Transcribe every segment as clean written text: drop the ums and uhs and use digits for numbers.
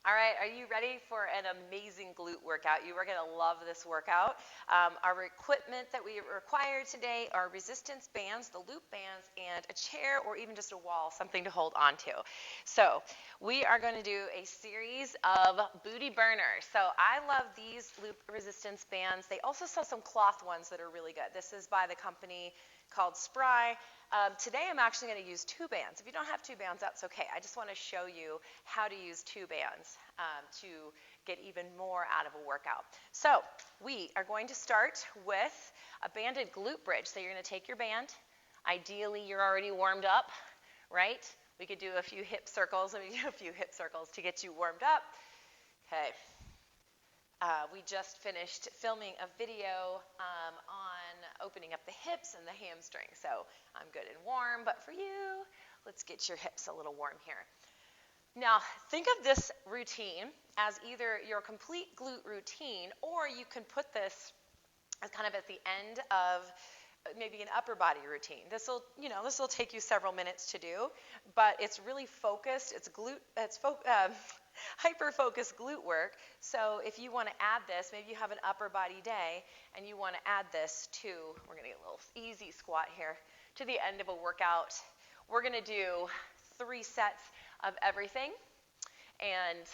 All right, are you ready for an amazing glute workout? You are going to love this workout. Our equipment that we require today are resistance bands, the loop bands, and a chair or even just a wall, something to hold onto. So we are going to do a series of booty burners. So I love these loop resistance bands. They also sell some cloth ones that are really good. This is by the company called Spry. Today I'm actually going to use two bands. If you don't have two bands, that's okay. I just want to show you how to use two bands to get even more out of a workout. So we are going to start with a banded glute bridge. So you're going to take your band. Ideally, you're already warmed up, right? We could do a few hip circles. Let me do a few hip circles to get you warmed up. Okay. We just finished filming a video on opening up the hips and the hamstring. So I'm good and warm, but for you, let's get your hips a little warm here. Now, think of this routine as either your complete glute routine, or you can put this as kind of at the end of maybe an upper body routine. This will take you several minutes to do, but it's really focused. It's hyper-focused glute work. So if you want to add this, maybe you have an upper body day and you want to add this to, we're going to get a little easy squat here, to the end of a workout. We're going to do 3 sets of everything and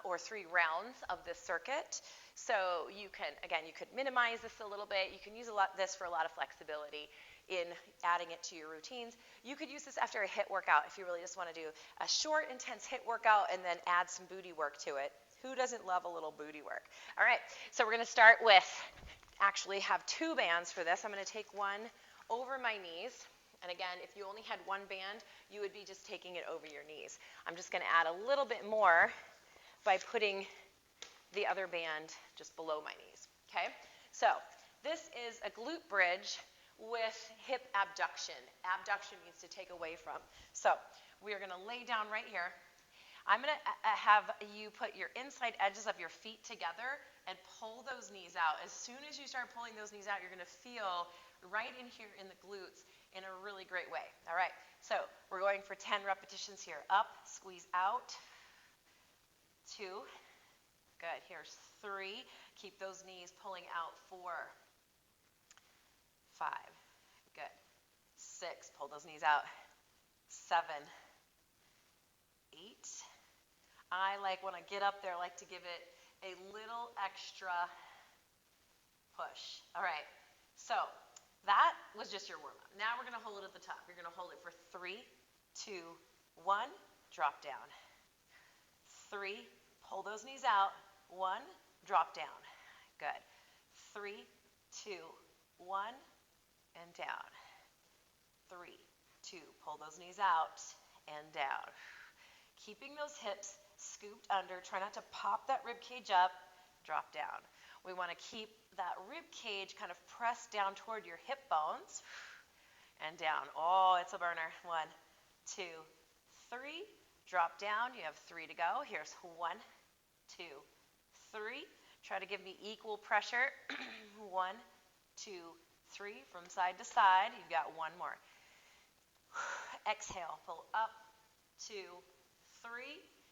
or 3 rounds of this circuit. So you could minimize this a little bit. You can use this for a lot of flexibility in adding it to your routines. You could use this after a HIIT workout if you really just want to do a short, intense HIIT workout and then add some booty work to it. Who doesn't love a little booty work? All right, so we're going to start with, actually have 2 bands for this. I'm going to take one over my knees. And again, if you only had 1 band, you would be just taking it over your knees. I'm just going to add a little bit more by putting the other band just below my knees, okay? So this is a glute bridge with hip abduction. Abduction means to take away from. So we are going to lay down right here. I'm going to have you put your inside edges of your feet together and pull those knees out. As soon as you start pulling those knees out, you're going to feel right in here in the glutes in a really great way. All right, so we're going for 10 repetitions here. Up, squeeze out. 2. Good. Here's 3. Keep those knees pulling out. 4. 5. Good. 6. Pull those knees out. 7. 8. I when I get up there, I like to give it a little extra push. All right. So that was just your warm-up. Now we're going to hold it at the top. You're going to hold it for 3, 2, 1. Drop down. 3. Pull those knees out. 1. Drop down. Good. 3, 2, 1. And down. 3, 2. Pull those knees out and down. Keeping those hips scooped under. Try not to pop that rib cage up. Drop down. We want to keep that rib cage kind of pressed down toward your hip bones and down. Oh, it's a burner. 1, 2, 3. Drop down. You have 3 to go. Here's 1, 2, 3. Try to give me equal pressure. 1, 2, 3. From side to side. You've got 1 more. Exhale. Pull up. 2, 3.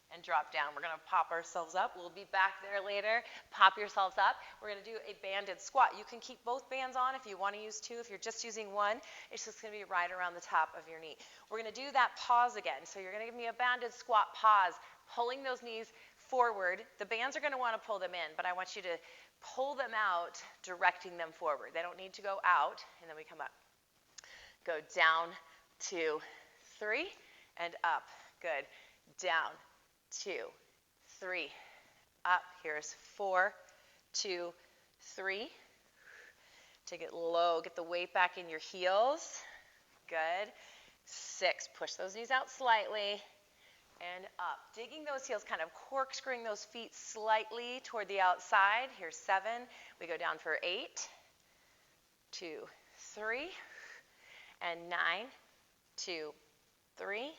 And drop down. We're going to pop ourselves up. We'll be back there later. Pop yourselves up. We're going to do a banded squat. You can keep both bands on if you want to use 2. If you're just using 1, it's just going to be right around the top of your knee. We're going to do that pause again. So you're going to give me a banded squat pause, pulling those knees forward. The bands are going to want to pull them in, but I want you to pull them out, directing them forward. They don't need to go out, and then we come up. Go down, 2, 3, and up. Good. Down. 2, 3, up. Here's 4, 2, 3. Take it low. Get the weight back in your heels. Good. 6. Push those knees out slightly and up. Digging those heels, kind of corkscrewing those feet slightly toward the outside. Here's 7. We go down for 8, 2, 3, and 9, 2, 3.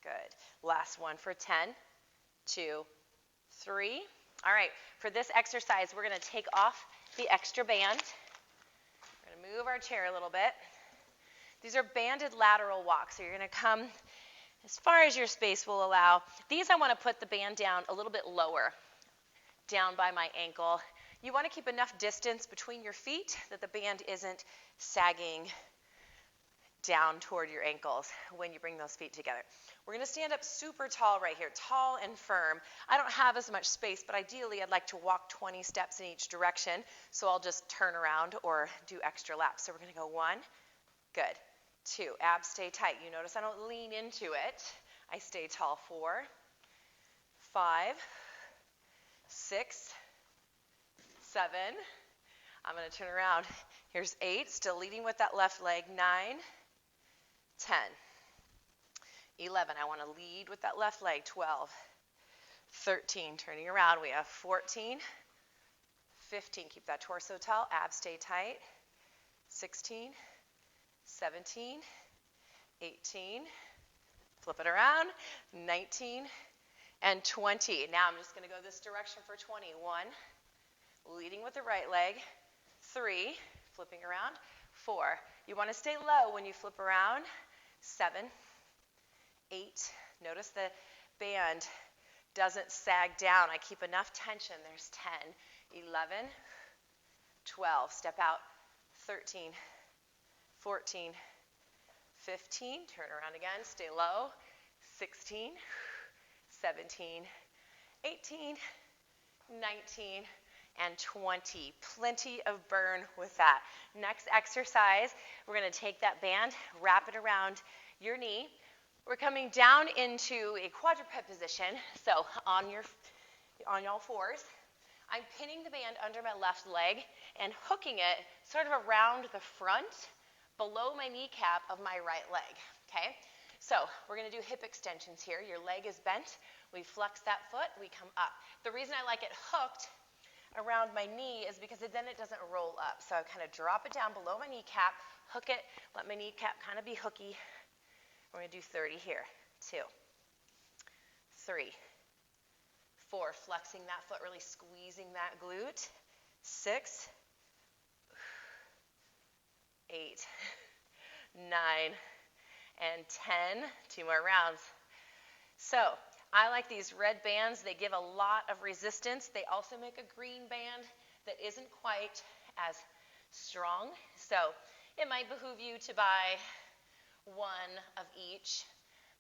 Good. Last one for 10, 2, 3. All right, for this exercise, we're going to take off the extra band. We're going to move our chair a little bit. These are banded lateral walks. So you're going to come as far as your space will allow. These I want to put the band down a little bit lower, down by my ankle. You want to keep enough distance between your feet that the band isn't sagging down toward your ankles when you bring those feet together. We're going to stand up super tall right here, tall and firm. I don't have as much space, but ideally I'd like to walk 20 steps in each direction, so I'll just turn around or do extra laps. So we're going to go 1, good, 2, abs stay tight. You notice I don't lean into it. I stay tall. 4, 5, 6, 7. I'm going to turn around. Here's 8, still leading with that left leg. 9, 10, 11. I want to lead with that left leg. 12, 13. Turning around. We have 14, 15. Keep that torso tall. Abs stay tight. 16, 17, 18. Flip it around. 19 and 20. Now I'm just going to go this direction for 20. 1, leading with the right leg. 3, flipping around. 4. You want to stay low when you flip around. 7, 8. Notice the band doesn't sag down. I keep enough tension. There's 10, 11, 12. Step out. 13, 14, 15. Turn around again. Stay low. 16, 17, 18, 19, and 20. Plenty of burn with that. Next exercise, we're going to take that band, wrap it around your knee. We're coming down into a quadruped position, so on all fours. I'm pinning the band under my left leg and hooking it sort of around the front, below my kneecap of my right leg, okay? So we're going to do hip extensions here. Your leg is bent. We flex that foot. We come up. The reason I like it hooked around my knee is because then it doesn't roll up. So I kind of drop it down below my kneecap, hook it, let my kneecap kind of be hooky. We're going to do 30 here. 2, 3, 4, flexing that foot, really squeezing that glute. 6, 8, 9, and 10. 2 more rounds. So I like these red bands. They give a lot of resistance. They also make a green band that isn't quite as strong. So it might behoove you to buy one of each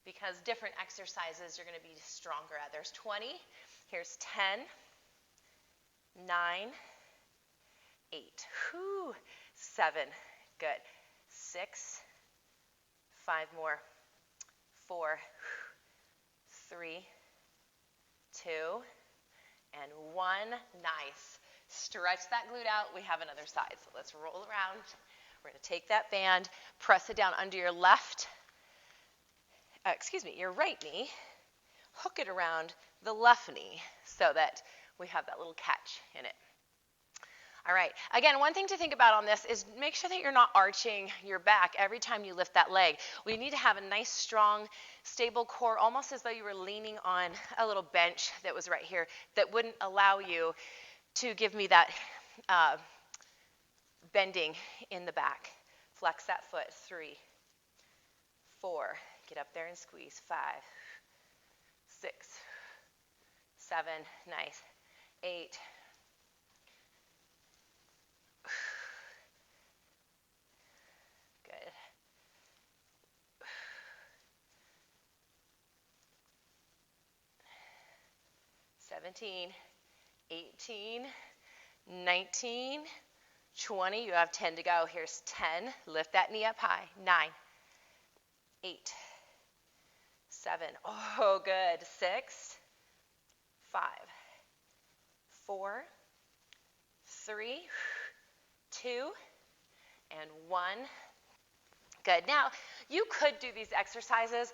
because different exercises you're going to be stronger at. There's 20. Here's 10, 9, 8, 7, good, 6, 5 more, 4, 3, 2, and 1. Nice. Stretch that glute out. We have another side. So let's roll around. We're going to take that band, press it down under your your right knee, hook it around the left knee so that we have that little catch in it. All right. Again, one thing to think about on this is make sure that you're not arching your back every time you lift that leg. We need to have a nice, strong, stable core, almost as though you were leaning on a little bench that was right here that wouldn't allow you to give me that bending in the back. Flex that foot. 3, 4. Get up there and squeeze. 5, 6, 7. Nice. 8. Good. 17, 18, 19, 20. You have 10 to go. Here's 10. Lift that knee up high. 9, 8, 7. Oh, good. 6, 5, 4, 3, 2, and 1. Good. Now, you could do these exercises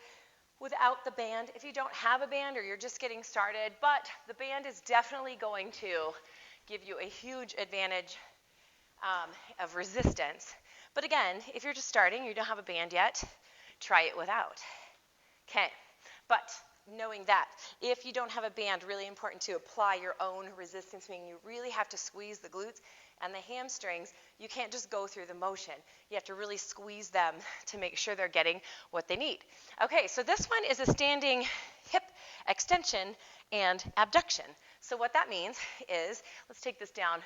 without the band if you don't have a band or you're just getting started, but the band is definitely going to give you a huge advantage of resistance. But again, if you're just starting, you don't have a band yet, try it without. Okay, but knowing that, if you don't have a band, really important to apply your own resistance, meaning you really have to squeeze the glutes And the hamstrings, you can't just go through the motion. You have to really squeeze them to make sure they're getting what they need. Okay, so this one is a standing hip extension and abduction. So what that means is, let's take this down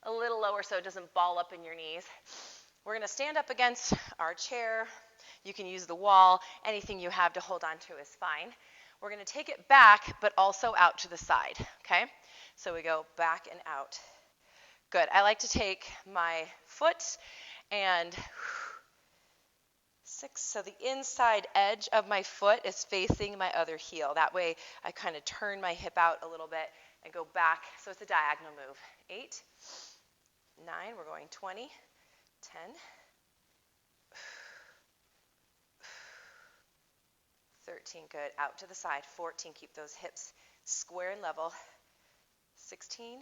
a little lower so it doesn't ball up in your knees. We're going to stand up against our chair. You can use the wall. Anything you have to hold on to is fine. We're going to take it back, but also out to the side, okay? So we go back and out. Good. I like to take my foot and 6, so the inside edge of my foot is facing my other heel. That way I kind of turn my hip out a little bit and go back, so it's a diagonal move. 8, 9, we're going 20, 10, 13, good, out to the side. 14, keep those hips square and level. 16,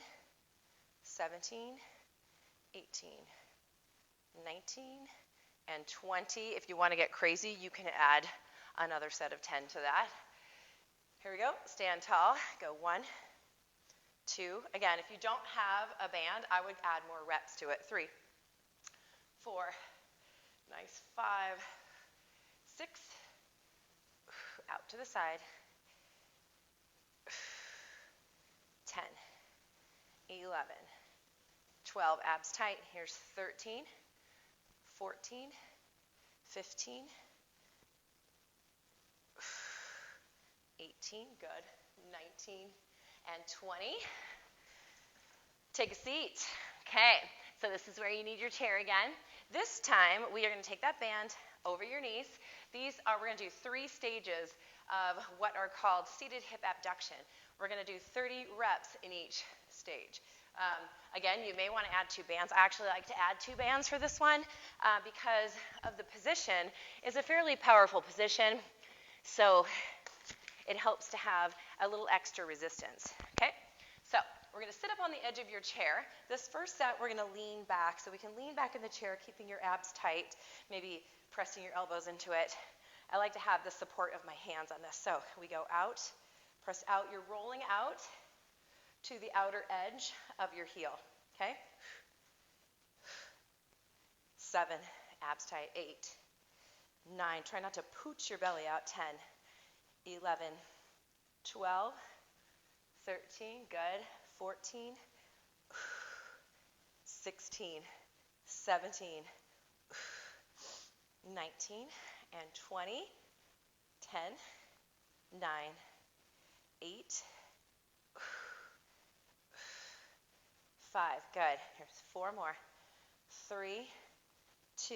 17, 18, 19, and 20. If you want to get crazy, you can add another set of 10 to that. Here we go. Stand tall. Go 1, 2. Again, if you don't have a band, I would add more reps to it. 3, 4. Nice. 5, 6. Out to the side. 10, 11, 12. Abs tight. Here's 13, 14, 15, 18, good, 19, and 20. Take a seat. Okay, so this is where you need your chair again. This time, we are going to take that band over your knees. We're going to do 3 stages of what are called seated hip abduction. We're going to do 30 reps in each stage. Again, you may want to add 2 bands. I actually like to add 2 bands for this one because of the position is a fairly powerful position, so it helps to have a little extra resistance. Okay, so we're going to sit up on the edge of your chair. This first set, we're going to lean back, so we can lean back in the chair, keeping your abs tight, maybe pressing your elbows into it. I like to have the support of my hands on this. So we go out, press out. You're rolling out to the outer edge of your heel, okay? 7, abs tight. 8, 9, try not to pooch your belly out. 10, 11, 12, 13, good. 14, 16, 17, 19, and 20, 10, 9, 8, 5, good. Here's 4 more. 3, 2,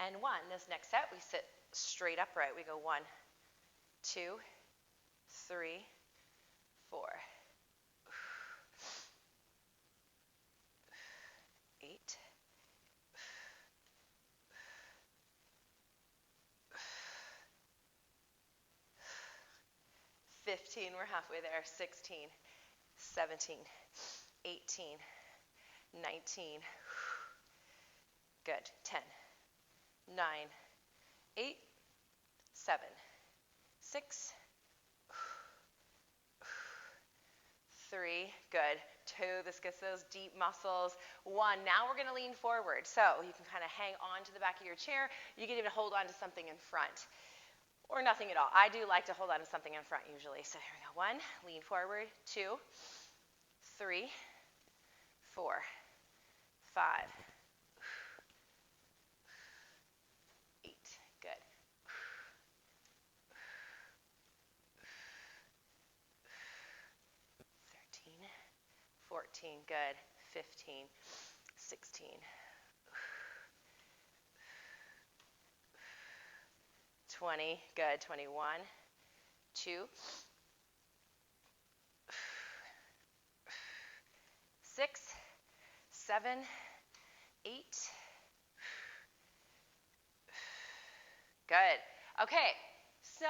and 1. This next set, we sit straight upright. We go 1, 2, 3, 4, 8, 15, we're halfway there. 16, 17, 18, 19, good. 10, 9, 8, 7, 6, 3, good. 2, this gets those deep muscles. 1, now we're going to lean forward. So you can kind of hang on to the back of your chair. You can even hold on to something in front or nothing at all. I do like to hold on to something in front usually. So here we go. 1, lean forward. 2, 3, 4, 5, 8, good. 13, 14, good. 15, 16, 20, good. 21, 2, 6, 7, 8, good. Okay, so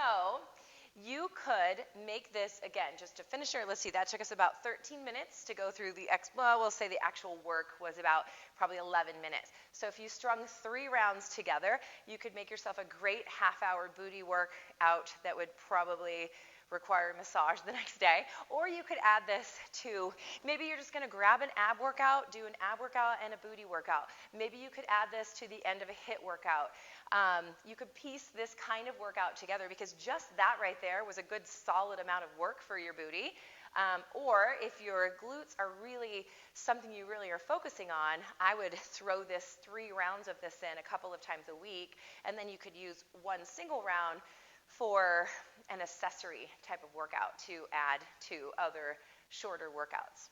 you could make this, again, just to finish your, let's see, that took us about 13 minutes to go through we'll say the actual work was about probably 11 minutes. So if you strung 3 rounds together, you could make yourself a great half-hour booty workout that would probably require a massage the next day. Or you could add this to, maybe you're just going to grab an ab workout, do an ab workout and a booty workout. Maybe you could add this to the end of a HIIT workout. You could piece this kind of workout together, because just that right there was a good solid amount of work for your booty. Or if your glutes are really something you really are focusing on, I would throw this 3 rounds of this in a couple of times a week, and then you could use one single round for an accessory type of workout to add to other shorter workouts.